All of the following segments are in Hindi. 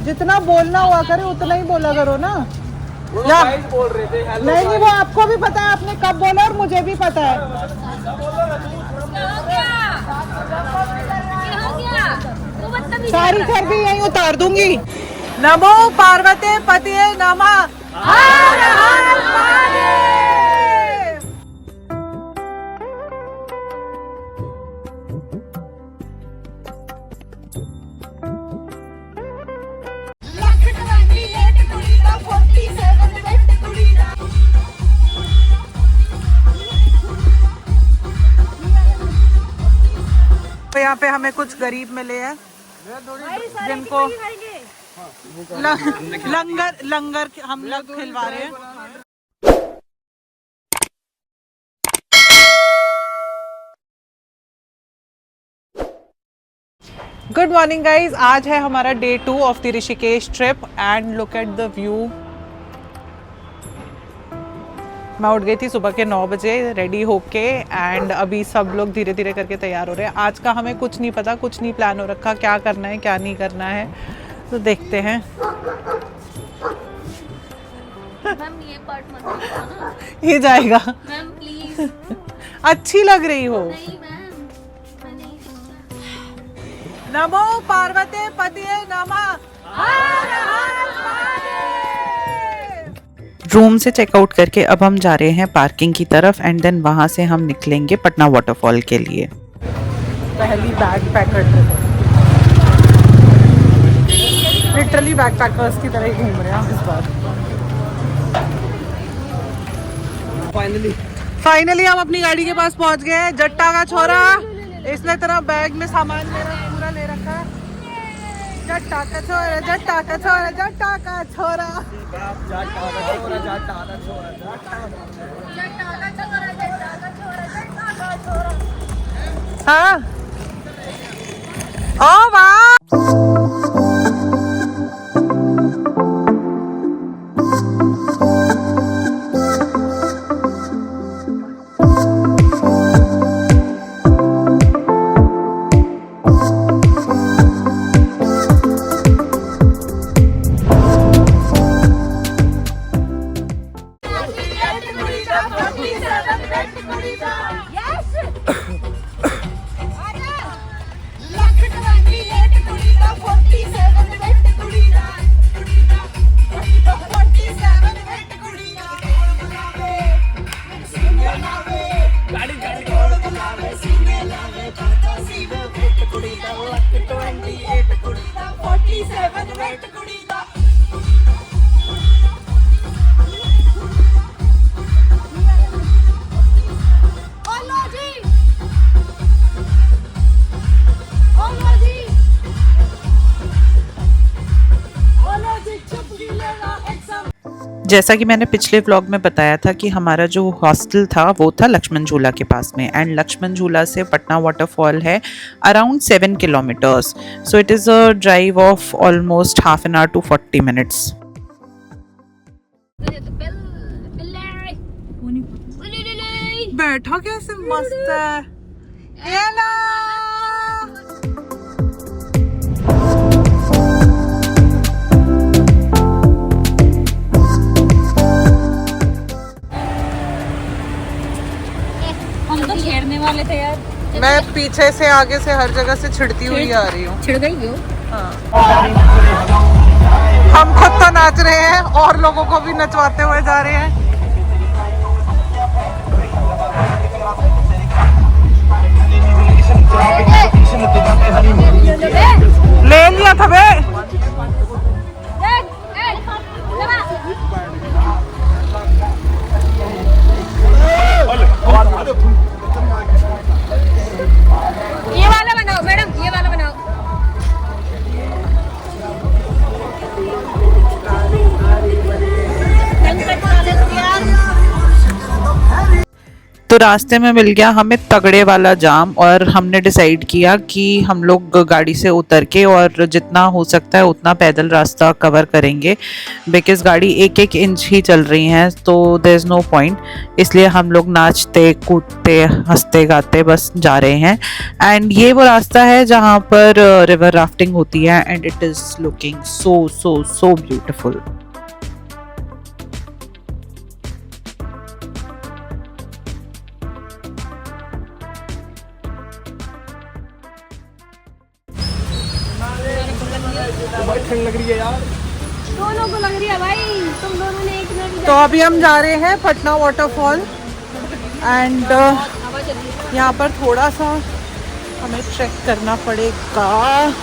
जितना बोलना हुआ करे उतना ही बोला करो ना। वो गाइस बोल रहे थे हेलो। नहीं, वो आपको भी पता है आपने कब बोला और मुझे भी पता है। सारी चर्बी यहीं उतार दूंगी। नमो पार्वती पतिये नमः। हर हर महादेव। तो यहाँ पे हमें कुछ गरीब मिले हैं जिनको लंगर हम लोग खिलवा रहे हैं। गुड मॉर्निंग गाइज, आज है हमारा day 2 of the Rishikesh trip and look at the view. मैं उठ गई थी सुबह के 9 बजे रेडी होके एंड अभी सब लोग धीरे धीरे करके तैयार हो रहे हैं। आज का हमें कुछ नहीं पता, कुछ नहीं प्लान हो रखा, क्या करना है क्या नहीं करना है, तो देखते हैं। मैम ये पार्ट मत दिखाओ ना। ये जाएगा मैम प्लीज। अच्छी लग रही हो। नहीं मैम, मैं नहीं सकता। नमो पार्वती पतिये नमः। हर हर महादेव। रूम से चेकआउट करके अब हम जा रहे हैं पार्किंग की तरफ एंड देन वहां से हम निकलेंगे पटना वाटरफॉल के लिए। पहली बैग पैकर लिटरली बैग पैकर्स की तरह ही घूम रहे हैं इस बार। फाइनली हम अपनी गाड़ी के पास पहुंच गए हैं। जट्टा का छोरा, इसने तेरा बैग में सामान मेरा पूरा ले रखा है। जट्टा का छोरा, जट्टा का छोरा, जट्टा का छोरा। हाँ ओ वाह। जैसा कि मैंने पिछले व्लॉग में बताया था कि हमारा जो हॉस्टल था वो था लक्ष्मण झूला के पास में एंड लक्ष्मण झूला से पटना वाटरफॉल है around 7 kilometres. So it is a drive of almost half an hour to 40 minutes. बैठा कैसे मस्त है। छेड़ने वाले थे यार। मैं पीछे से आगे से हर जगह से छिड़ती हुई आ रही हूँ। छिड़ गई हो? हाँ। हम खुद तो नाच रहे हैं और लोगों को भी नचवाते हुए जा रहे हैं। ले लिया था बे। ये वाला बनाओ मैडम, ये वाला बनाओ। तो रास्ते में मिल गया हमें तगड़े वाला जाम और हमने डिसाइड किया कि हम लोग गाड़ी से उतर के और जितना हो सकता है उतना पैदल रास्ता कवर करेंगे, बिकॉज़ गाड़ी एक एक इंच ही चल रही हैं तो देयर इज़ नो पॉइंट। इसलिए हम लोग नाचते कूदते हंसते गाते बस जा रहे हैं। एंड ये वो रास्ता है जहाँ पर रिवर राफ्टिंग होती है and it is looking so so so beautiful. भाई ठंड लग रही है यार। दोनों को लग रही है भाई, तुम दोनों ने एक मिनट तो अभी हम जा रहे हैं पटना वाटरफॉल एंड यहाँ पर थोड़ा सा हमें ट्रैक करना पड़ेगा।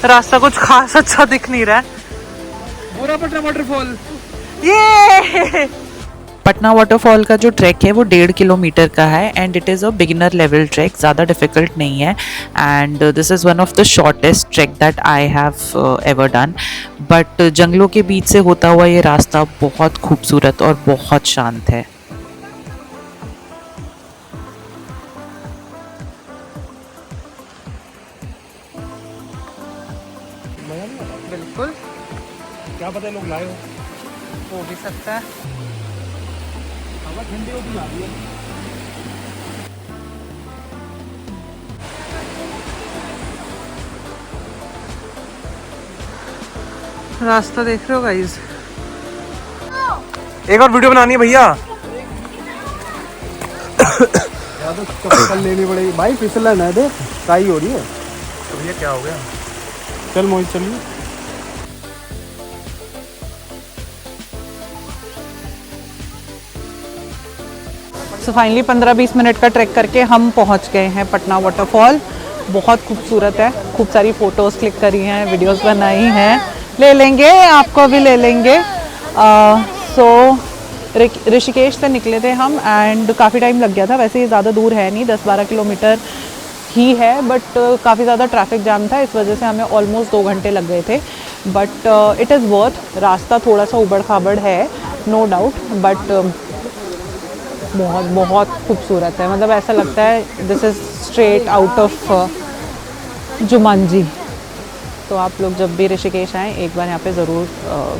रास्ता कुछ खास अच्छा दिख नहीं रहा है। पूरा पटना वाटरफॉल ये पटना वाटरफॉल का जो ट्रैक है वो 1.5 किलोमीटर का है and it is a beginner level track, ज़्यादा डिफ़िकल्ट नहीं है and this is one of the shortest track that I have ever done. But जंगलों के बीच से होता हुआ ये रास्ता बहुत खूबसूरत और बहुत शांत है। बिल्कुल, क्या पता लोग लाए हो भी सकता है। हवा ठंडी होती जा रही है। रास्ता देख रहे हो गाइस? एक और वीडियो बनानी है भैया। या तो चप्पल लेनी पड़ेगी भाई, फिसलन है देख, काई हो रही है। तो भैया क्या हो गया? चल मोहित चलिए। सो फाइनली 15-20 मिनट का ट्रैक करके हम पहुंच गए हैं पटना वाटरफॉल। बहुत खूबसूरत है, खूब सारी फ़ोटोज़ क्लिक करी हैं, वीडियोस बनाई हैं, ले लेंगे आपको भी ले लेंगे। सो ऋषिकेश से निकले थे हम एंड काफ़ी टाइम लग गया था। वैसे ये ज़्यादा दूर है नहीं, 10-12 किलोमीटर ही है, बट काफ़ी ज़्यादा ट्रैफिक जाम था, इस वजह से हमें ऑलमोस्ट 2 घंटे लग गए थे। But it is worth. रास्ता थोड़ा सा उबड़ खाबड़ है नो डाउट, बट बहुत बहुत खूबसूरत है। मतलब ऐसा लगता है this is straight out of Jumanji. तो आप लोग जब भी ऋषिकेश आएँ एक बार यहाँ पे ज़रूर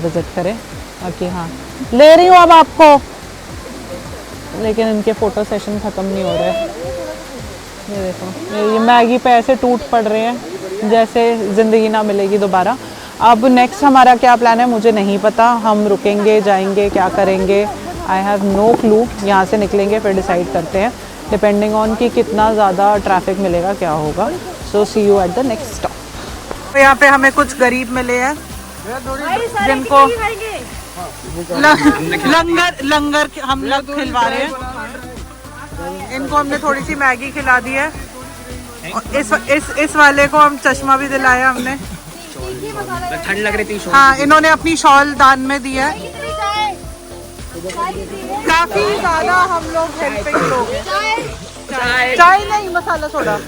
विज़िट करें। बाकी हाँ, ले रही हूँ अब आपको, लेकिन इनके फ़ोटो सेशन ख़त्म नहीं हो रहे। ये देखो, ये मैगी पे ऐसे टूट पड़ रहे हैं जैसे ज़िंदगी ना मिलेगी दोबारा। अब नेक्स्ट हमारा क्या प्लान है मुझे नहीं पता। हम रुकेंगे, जाएंगे, क्या करेंगे, आई हैव नो क्लू। यहाँ से निकलेंगे फिर डिसाइड करते हैं, डिपेंडिंग ऑन कि कितना ज़्यादा ट्रैफिक मिलेगा, क्या होगा। So see you at the next stop. तो यहाँ पे हमें कुछ गरीब मिले हैं जिनको लंगर हम लोग खिलवा रहे हैं। इनको हमने थोड़ी सी मैगी खिला दी है। इस वाले को हम चश्मा भी दिलाया हमने। ठंड लग रही थी। हाँ, इन्होंने अपनी शॉल दान में दी है। काफी ज्यादा हम लोग हेल्पिंग लोग हैं। चाय नहीं, मसाला सोडा।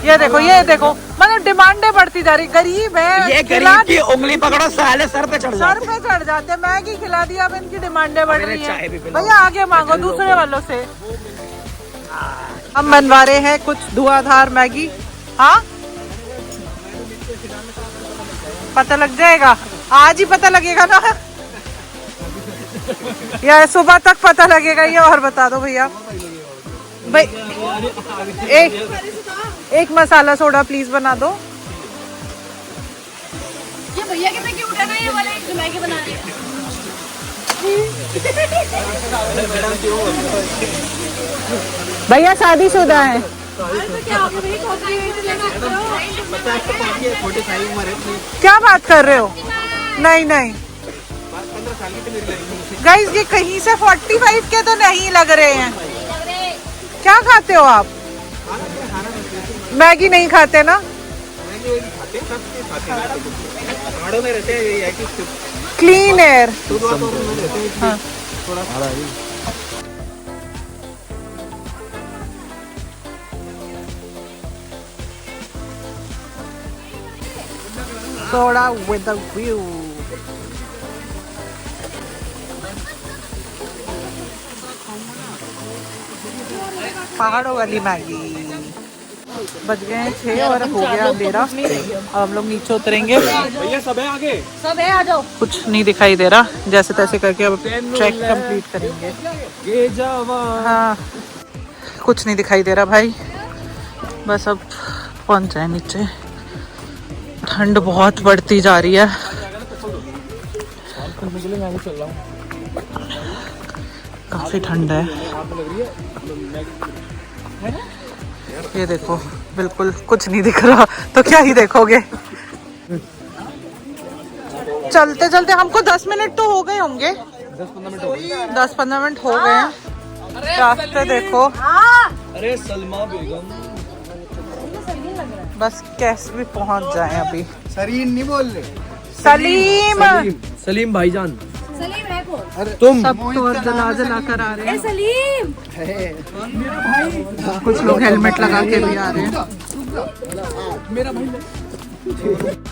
ये देखो मतलब डिमांडें बढ़ती जा रही। गरीब है, ये गरीब की उंगली पकड़ो, साले सर पे चढ़ जाते। मैगी खिला दी, अब इनकी डिमांडें बढ़ रही है। भैया आगे मांगो दूसरे वालों से। हम बनवा रहे हैं कुछ धुआंधार मैगी। हाँ, पता लग जाएगा, आज ही पता लगेगा ना या सुबह तक पता लगेगा। ये और बता दो भैया। भाई एक मसाला सोडा प्लीज बना दो। ये भैया के मैगी उठाना, ये वाले जो मैगी बना रहे हैं। भैया शादीशुदा है। क्या हो गया भैया, कॉम्प्लीमेंट लेना। क्या बात कर रहे हो? नहीं गाइस, ये कहीं से 45 के तो नहीं लग रहे हैं। क्या खाते हो आप? मैगी नहीं खाते ना? Clean air. हाँ। Soda with a view. पहाड़ों वाली मैगी। बज गए हैं 6 और हो गया अंधेरा। अब हम लोग नीचे उतरेंगे। भैया सब है आगे, सब है, आ जाओ। कुछ नहीं दिखाई दे रहा, जैसे तैसे करके अब ट्रैक कंप्लीट करेंगे। ये जवान। हाँ, कुछ नहीं दिखाई दे रहा भाई, बस अब पहुंच जाए नीचे। ठंड बहुत बढ़ती जा रही है। काफी ठंड है। ये देखो, बिल्कुल कुछ नहीं दिख रहा, तो क्या ही देखोगे। चलते चलते हमको 10 मिनट तो हो गए होंगे, 10-15 मिनट हो गए हैं। रास्ते देखो। अरे सलमा बेगम, बस कैसे भी पहुंच जाए अभी। सलीम नहीं बोल रहे, सलीम, सलीम भाईजान। सलीम है कौन? अरे तुम सब तो जला जला कर आ रहे हैं। सलीम कुछ लोग हेलमेट लगा के भी आ रहे हैं।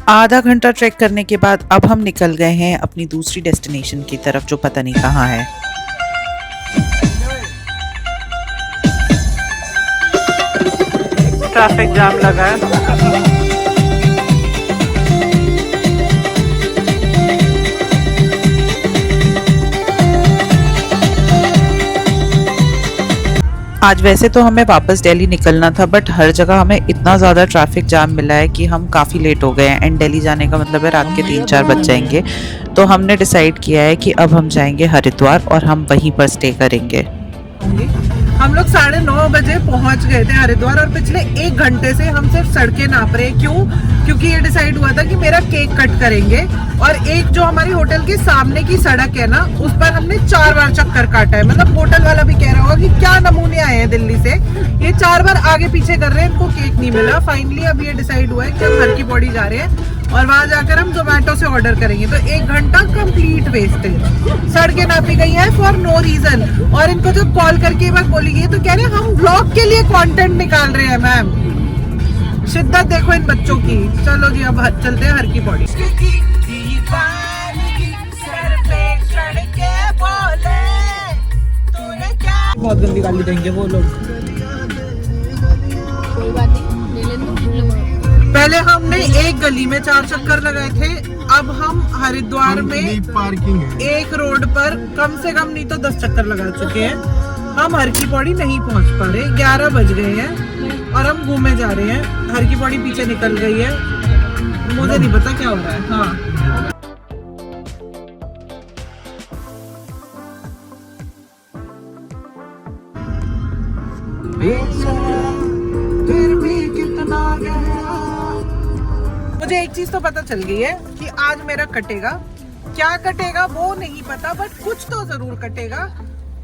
आधा घंटा ट्रैक करने के बाद अब हम निकल गए हैं अपनी दूसरी डेस्टिनेशन की तरफ, जो पता नहीं कहाँ है। ट्रैफिक जाम लगा है। आज वैसे तो हमें वापस दिल्ली निकलना था, बट हर जगह हमें इतना ज़्यादा ट्रैफिक जाम मिला है कि हम काफ़ी लेट हो गए हैं। एंड दिल्ली जाने का मतलब है रात के 3-4 बज जाएंगे। तो हमने डिसाइड किया है कि अब हम जाएंगे हरिद्वार और हम वहीं पर स्टे करेंगे। हम लोग 9:30 बजे पहुंच गए थे हरिद्वार और पिछले 1 घंटे से हम सिर्फ सड़कें नाप रहे हैं। क्यों? क्योंकि ये डिसाइड हुआ था कि मेरा केक कट करेंगे और एक जो हमारी होटल के सामने की सड़क है ना, उस पर हमने 4 बार चक्कर काटा है। मतलब होटल वाला भी कह रहा होगा कि क्या नमूने आए हैं दिल्ली से, ये 4 बार आगे पीछे कर रहे हैं, इनको केक नहीं मिला। फाइनली अब ये डिसाइड हुआ है कि हम हर की पौड़ी जा रहे हैं और वहां जाकर हम जोमेटो से ऑर्डर करेंगे। तो 1 घंटा कंप्लीट वेस्टेज। सड़कें नापी गई है फॉर नो रीजन। और इनको जब कॉल करके ये बात बोली गई तो कह रहे हैं हम ब्लॉग के लिए कंटेंट निकाल रहे हैं। मैम, शिद्दत देखो इन बच्चों की। चलो जी, अब चलते हैं हर की पौड़ी। बहुत गंदी गाली देंगे वो लोग। कोई बात नहीं, ले लेना। पहले हमने एक गली में 4 चक्कर लगाए थे, अब हम हरिद्वार में पार्किंग है, एक रोड पर कम से कम नहीं तो 10 चक्कर लगा चुके हैं। हम हर की पौड़ी नहीं पहुंच पा रहे। 11 बज गए हैं और हम घूमे जा रहे हैं। हर की पौड़ी पीछे निकल गई है, मुझे नहीं पता क्या हो रहा है। हाँ, मुझे एक चीज तो पता चल गई है कि आज मेरा कटेगा। क्या कटेगा वो नहीं पता, बट कुछ तो जरूर कटेगा।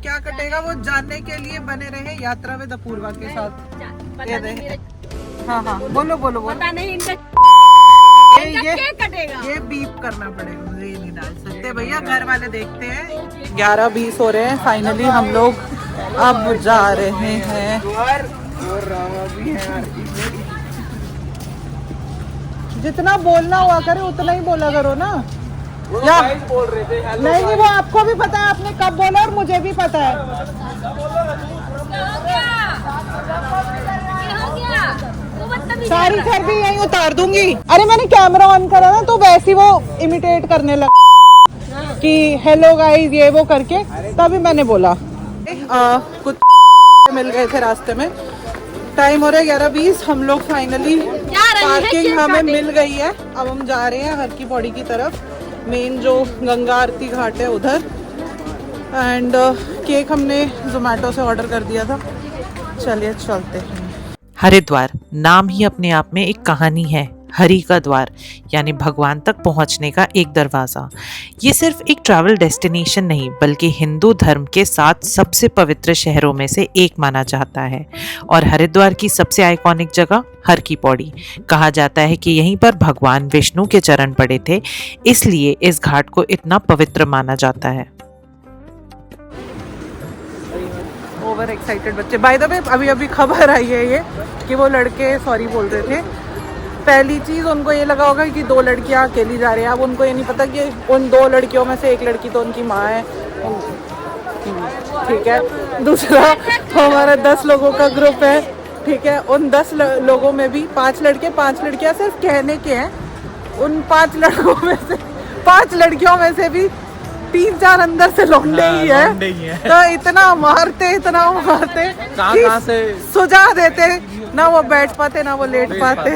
क्या कटेगा वो जानने के लिए बने रहे यात्रा विद अपूर्वा के साथ। ये दे। हाँ हाँ, बोलो बोलो बोलो। पता नहीं इनका ये कटेगा। ये बीप करना पड़ेगा, मुझे ये नहीं डाल सकते भैया, घर वाले देखते हैं। 11:20 हो रहे हैं। फाइनली हम लोग अब जा रहे हैं। जितना बोलना हुआ करे उतना ही बोला करो ना। या बोल रहे थे नहीं, वो आपको भी पता है आपने कब बोला और मुझे भी पता है। सारी घर भी यहीं उतार दूंगी। अरे मैंने कैमरा ऑन करा ना तो वैसे वो इमिटेट करने लगा कि हेलो गाइस ये वो करके, तभी मैंने बोला। कुछ मिल गए थे रास्ते में। टाइम हो रहा है 11:20। हम लोग फाइनली पार्किंग हमें मिल गई है। अब हम जा रहे हैं हर की पौड़ी की तरफ, मेन जो गंगा आरती घाट है उधर। एंड केक हमने जोमेटो से ऑर्डर कर दिया था। चलिए चलते हैं। हरिद्वार नाम ही अपने आप में एक कहानी है। हरि का द्वार यानी भगवान तक पहुंचने का एक दरवाज़ा। ये सिर्फ एक ट्रैवल डेस्टिनेशन नहीं, बल्कि हिंदू धर्म के 7 सबसे पवित्र शहरों में से एक माना जाता है। और हरिद्वार की सबसे आइकॉनिक जगह हर की पौड़ी। कहा जाता है कि यहीं पर भगवान विष्णु के चरण पड़े थे, इसलिए इस घाट को इतना पवित्र माना जाता है। ओवर एक्साइटेड बच्चे। बाय द वे, अभी अभी खबर आई है ये कि वो लड़के सॉरी बोल रहे थे। पहली चीज़ उनको ये लगा होगा कि 2 लड़कियां अकेली जा रही हैं। अब उनको ये नहीं पता कि उन 2 लड़कियों में से एक लड़की तो उनकी माँ है। ठीक है। दूसरा हमारा 10 लोगों का ग्रुप है, ठीक है। उन 10 लोगों में भी 5 लड़के 5 लड़कियां सिर्फ कहने के हैं। उन 5 लड़कों में से 5 लड़कियों में से भी 3-4 अंदर से लौंडे ही है। तो इतना मारते कहाँ से सुझा देते, ना वो बैठ पाते ना वो लेट पाते।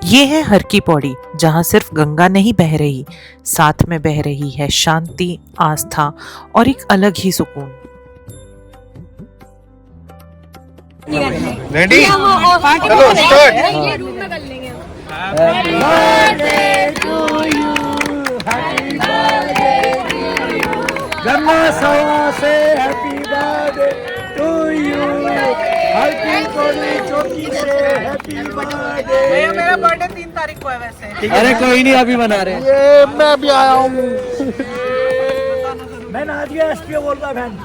ये है हर की पौड़ी, जहाँ सिर्फ गंगा नहीं बह रही, साथ में बह रही है शांति, आस्था और एक अलग ही सुकून। रेडी चलो स्टार्ट। ये रूम में कर लेंगे गंगा सवा से हैप्पी बर्थडे टू यू, हर की पौड़ी चौकी से हैप्पी बर्थडे। मेरा बर्थडे 3 तारीख को है वैसे। अरे कोई नहीं, अभी मना रहे हैं। ये मैं भी आया हूँ। मैं नादिया एसपीओ बोल रहा बहन,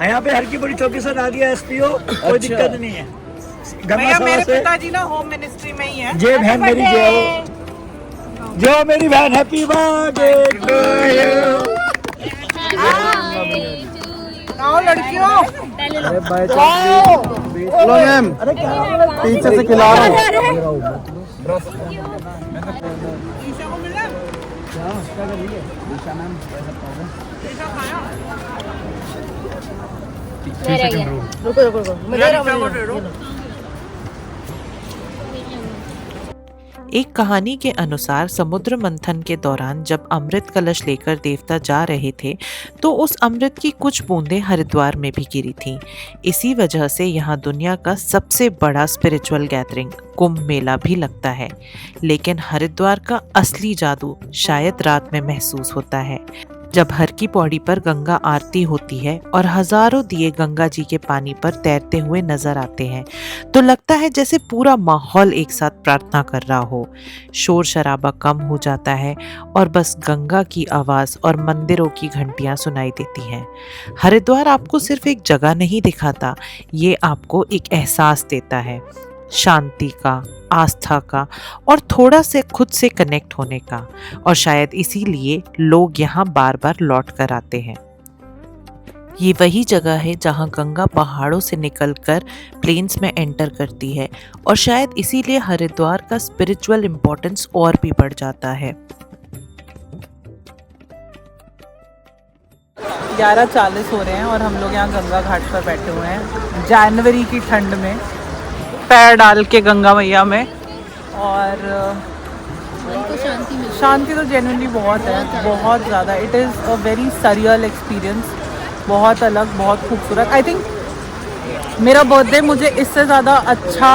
यहाँ पे हर की बड़ी चौकी से नादिया एसपीओ, कोई दिक्कत नहीं है। गंगा सवा मेरे से पिताजी ना होम मिनिस्ट्री में ही है। जय बहन मेरी, जय हो, जय हो मेरी बहन, हैप्पी बर्थडे टू यू। आओ लड़कियों, अरे बाय चलो मैम, पीछे से खिला रहा हूँ। रुको मुझे एक कहानी के अनुसार समुद्र मंथन के दौरान जब अमृत कलश लेकर देवता जा रहे थे तो उस अमृत की कुछ बूंदें हरिद्वार में भी गिरी थीं। इसी वजह से यहाँ दुनिया का सबसे बड़ा स्पिरिचुअल गैदरिंग कुंभ मेला भी लगता है। लेकिन हरिद्वार का असली जादू शायद रात में महसूस होता है, जब हर की पौड़ी पर गंगा आरती होती है और हजारों दिए गंगा जी के पानी पर तैरते हुए नजर आते हैं तो लगता है जैसे पूरा माहौल एक साथ प्रार्थना कर रहा हो। शोर शराबा कम हो जाता है और बस गंगा की आवाज़ और मंदिरों की घंटियां सुनाई देती हैं। हरिद्वार आपको सिर्फ एक जगह नहीं दिखाता, ये आपको एक एहसास देता है, शांति का, आस्था का और थोड़ा से खुद से कनेक्ट होने का। और शायद इसीलिए लोग यहाँ बार बार लौट कर आते हैं। ये वही जगह है जहाँ गंगा पहाड़ों से निकलकर प्लेन्स में एंटर करती है और शायद इसीलिए हरिद्वार का स्पिरिचुअल इम्पोर्टेंस और भी बढ़ जाता है। 11:40 हो रहे हैं और हम लोग यहाँ गंगा घाट पर बैठे हुए हैं जनवरी की ठंड में, पैर डाल के गंगा मैया में। और शांति तो जेन्युइनली बहुत है, बहुत ज़्यादा। It is a very surreal experience, बहुत अलग, बहुत खूबसूरत। आई थिंक मेरा बर्थडे मुझे इससे ज़्यादा अच्छा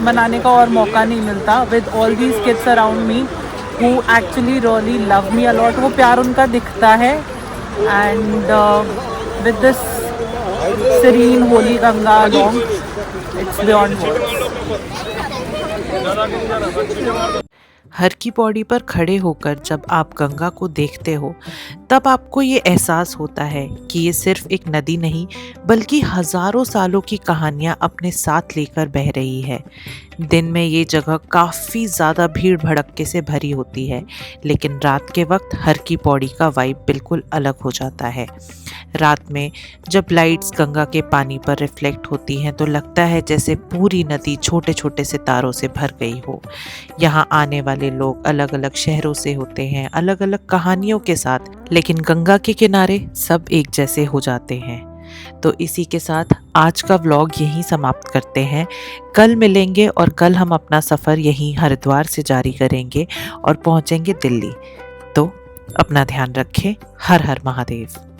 मनाने का और मौका नहीं मिलता with all these kids around me who actually really love me a lot. वो प्यार उनका दिखता है and with this serene holy Ganga along, it's beyond words। हर की पौड़ी पर खड़े होकर जब आप गंगा को देखते हो तब आपको ये एहसास होता है कि ये सिर्फ एक नदी नहीं बल्कि हजारों सालों की कहानियाँ अपने साथ लेकर बह रही है। दिन में ये जगह काफ़ी ज़्यादा भीड़ भड़क्के से भरी होती है, लेकिन रात के वक्त हर की पौड़ी का वाइब बिल्कुल अलग हो जाता है। रात में जब लाइट्स गंगा के पानी पर रिफ्लेक्ट होती हैं तो लगता है जैसे पूरी नदी छोटे छोटे सितारों से भर गई हो। यहाँ आने वाले लोग अलग अलग शहरों से होते हैं, अलग अलग कहानियों के साथ, लेकिन गंगा के किनारे सब एक जैसे हो जाते हैं। तो इसी के साथ आज का व्लॉग यहीं समाप्त करते हैं। कल मिलेंगे और कल हम अपना सफ़र यहीं हरिद्वार से जारी करेंगे और पहुँचेंगे दिल्ली। तो अपना ध्यान रखें। हर हर महादेव।